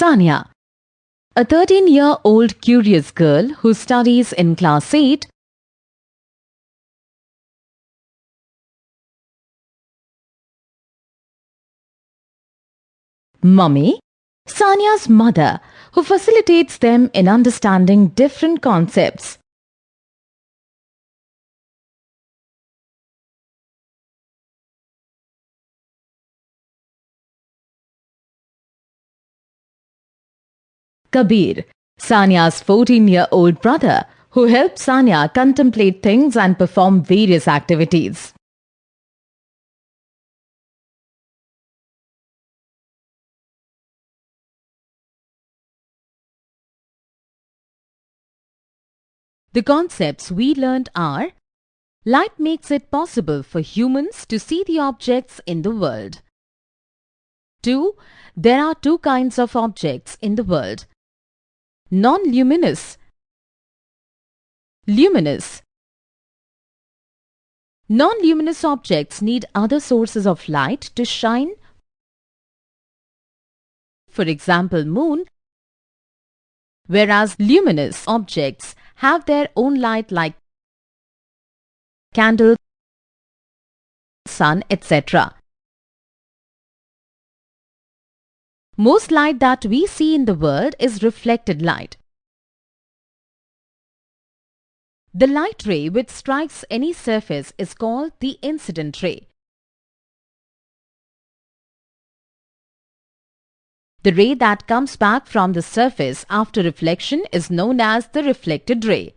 Sania, a 13-year-old curious girl who studies in class 8. Mummy, Sania's mother, who facilitates them in understanding different concepts. Kabir, Sania's 14-year-old brother, who helps Sania contemplate things and perform various activities. The concepts we learned are: light makes it possible for humans to see the objects in the world. 2. There are two kinds of objects in the world: non-luminous, luminous. Non-luminous objects need other sources of light to shine. For example, moon, whereas luminous objects have their own light like candle, sun, etc. Most light that we see in the world is reflected light. The light ray which strikes any surface is called the incident ray. The ray that comes back from the surface after reflection is known as the reflected ray.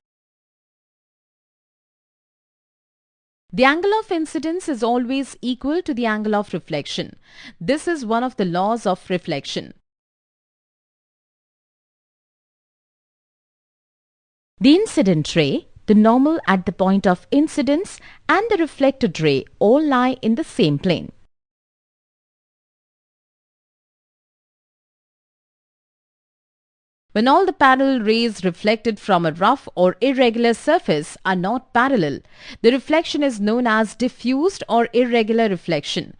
The angle of incidence is always equal to the angle of reflection. This is one of the laws of reflection. The incident ray, the normal at the point of incidence, and the reflected ray all lie in the same plane. When all the parallel rays reflected from a rough or irregular surface are not parallel, the reflection is known as diffused or irregular reflection.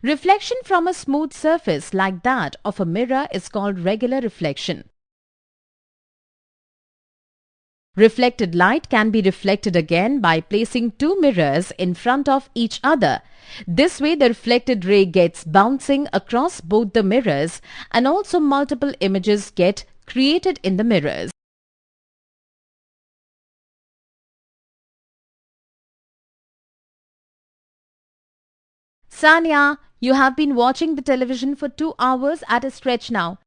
Reflection from a smooth surface like that of a mirror is called regular reflection. Reflected light can be reflected again by placing two mirrors in front of each other. This way the reflected ray gets bouncing across both the mirrors and also multiple images get created in the mirrors. Sania, you have been watching the television for 2 hours at a stretch now.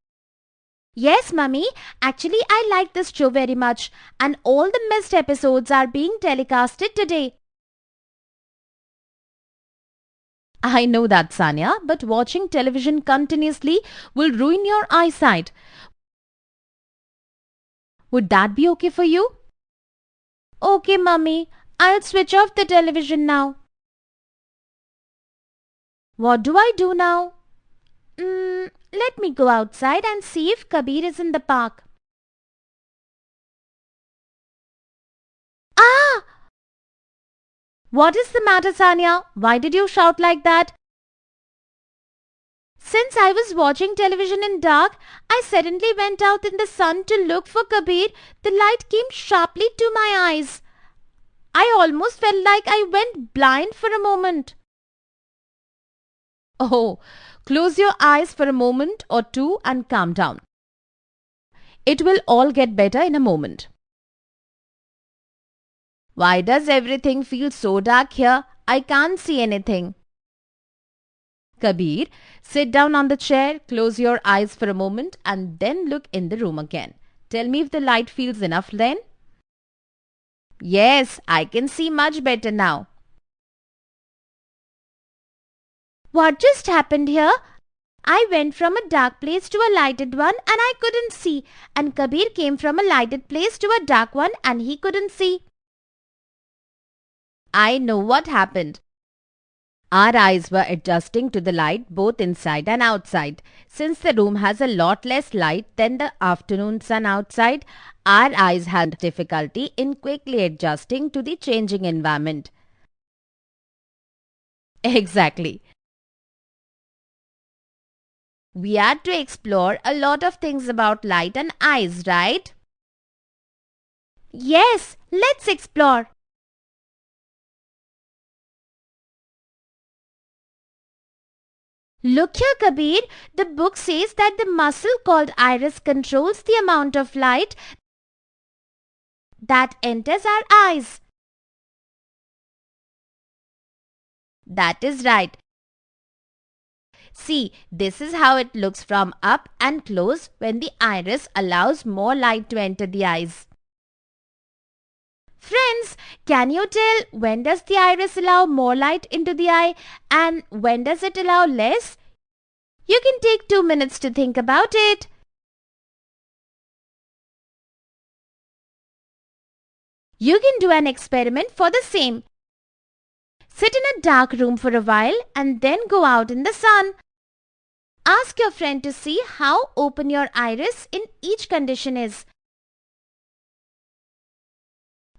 Yes, Mummy. Actually, I like this show very much, and all the missed episodes are being telecasted today. I know that, Sania, but watching television continuously will ruin your eyesight. Would that be okay for you? Okay, Mummy. I'll switch off the television now. What do I do now? Let me go outside and see if Kabir is in the park. Ah! What is the matter, Sania? Why did you shout like that? Since I was watching television in dark, I suddenly went out in the sun to look for Kabir. The light came sharply to my eyes. I almost felt like I went blind for a moment. Oh, close your eyes for a moment or two and calm down. It will all get better in a moment. Why does everything feel so dark here? I can't see anything. Kabir, sit down on the chair, close your eyes for a moment and then look in the room again. Tell me if the light feels enough then. Yes, I can see much better now. What just happened here? I went from a dark place to a lighted one and I couldn't see. And Kabir came from a lighted place to a dark one and he couldn't see. I know what happened. Our eyes were adjusting to the light both inside and outside. Since the room has a lot less light than the afternoon sun outside, our eyes had difficulty in quickly adjusting to the changing environment. Exactly. We are to explore a lot of things about light and eyes, right? Yes, let's explore. Look here, Kabir. The book says that the muscle called iris controls the amount of light that enters our eyes. That is right. See, this is how it looks from up and close when the iris allows more light to enter the eyes. Friends, can you tell when does the iris allow more light into the eye and when does it allow less? You can take 2 minutes to think about it. You can do an experiment for the same. Sit in a dark room for a while and then go out in the sun. Ask your friend to see how open your iris in each condition is.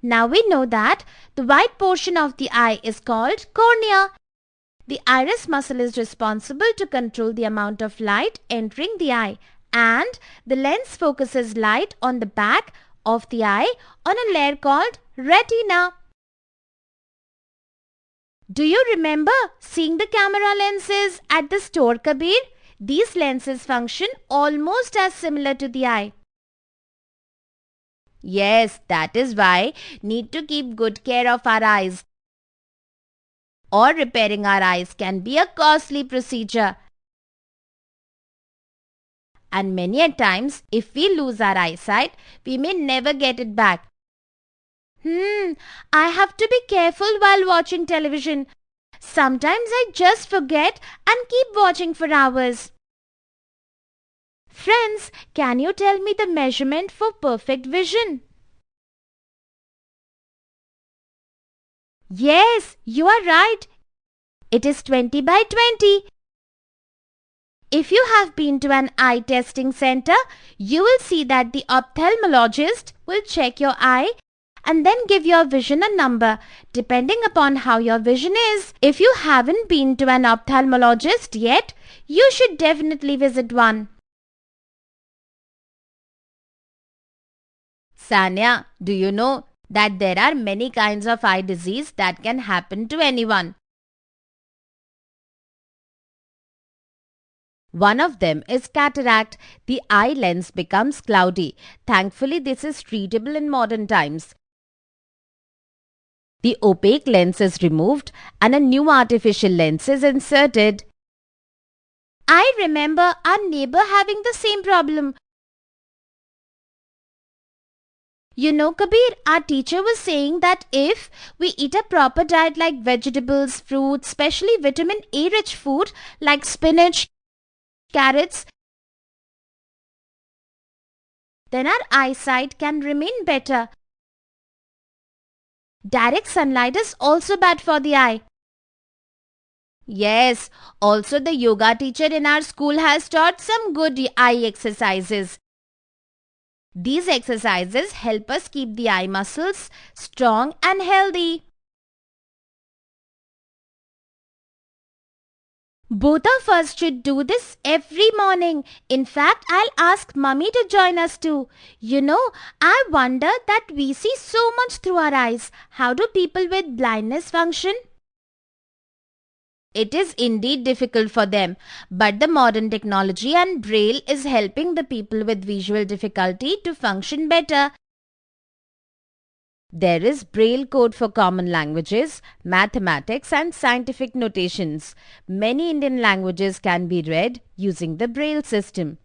Now we know that the white portion of the eye is called cornea. The iris muscle is responsible to control the amount of light entering the eye, and the lens focuses light on the back of the eye on a layer called retina. Do you remember seeing the camera lenses at the store, Kabir? These lenses function almost as similar to the eye. Yes, that is why need to keep good care of our eyes. Or repairing our eyes can be a costly procedure. And many a times, if we lose our eyesight, we may never get it back. I have to be careful while watching television. Sometimes I just forget and keep watching for hours. Friends, can you tell me the measurement for perfect vision? Yes, you are right. It is 20 by 20. If you have been to an eye testing center, you will see that the ophthalmologist will check your eye and then give your vision a number depending upon how your vision is. If you haven't been to an ophthalmologist yet, you should definitely visit one. Sanya, do you know that there are many kinds of eye disease that can happen to anyone? One of them is cataract. The eye lens becomes cloudy. Thankfully, this is treatable in modern times. The opaque lens is removed and a new artificial lens is inserted. I remember our neighbor having the same problem. You know, Kabir, our teacher was saying that if we eat a proper diet like vegetables, fruits, especially vitamin A rich food like spinach, carrots, then our eyesight can remain better. Direct sunlight is also bad for the eye. Yes, also the yoga teacher in our school has taught some good eye exercises. These exercises help us keep the eye muscles strong and healthy. Both of us should do this every morning. In fact, I'll ask Mummy to join us too. You know, I wonder that we see so much through our eyes. How do people with blindness function? It is indeed difficult for them, but the modern technology and Braille is helping the people with visual difficulty to function better. There is Braille code for common languages, mathematics and scientific notations. Many Indian languages can be read using the Braille system.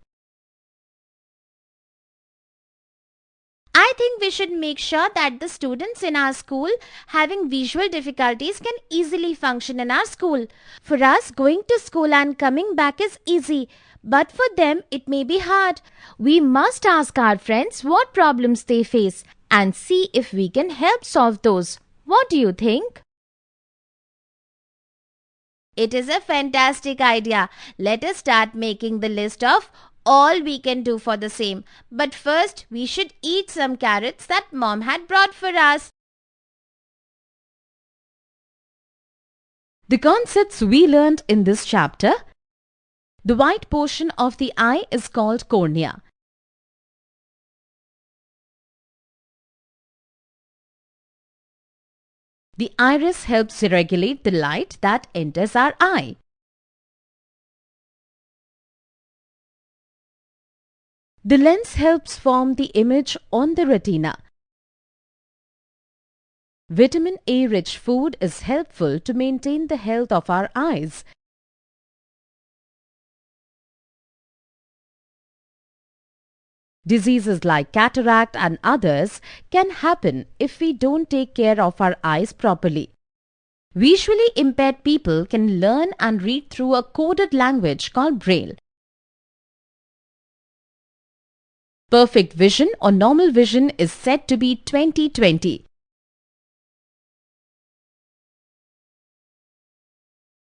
I think we should make sure that the students in our school having visual difficulties can easily function in our school. For us, going to school and coming back is easy, but for them it may be hard. We must ask our friends what problems they face and see if we can help solve those. What do you think? It is a fantastic idea. Let us start making the list of all we can do for the same. But first, we should eat some carrots that Mom had brought for us. The concepts we learned in this chapter: the white portion of the eye is called cornea. The iris helps regulate the light that enters our eye. The lens helps form the image on the retina. Vitamin A-rich food is helpful to maintain the health of our eyes. Diseases like cataract and others can happen if we don't take care of our eyes properly. Visually impaired people can learn and read through a coded language called Braille. Perfect vision or normal vision is said to be 20/20.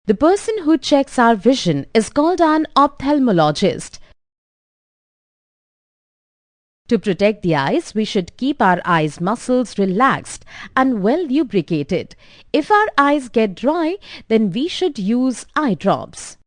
The person who checks our vision is called an ophthalmologist. To protect the eyes, we should keep our eyes muscles relaxed and well lubricated. If our eyes get dry, then we should use eye drops.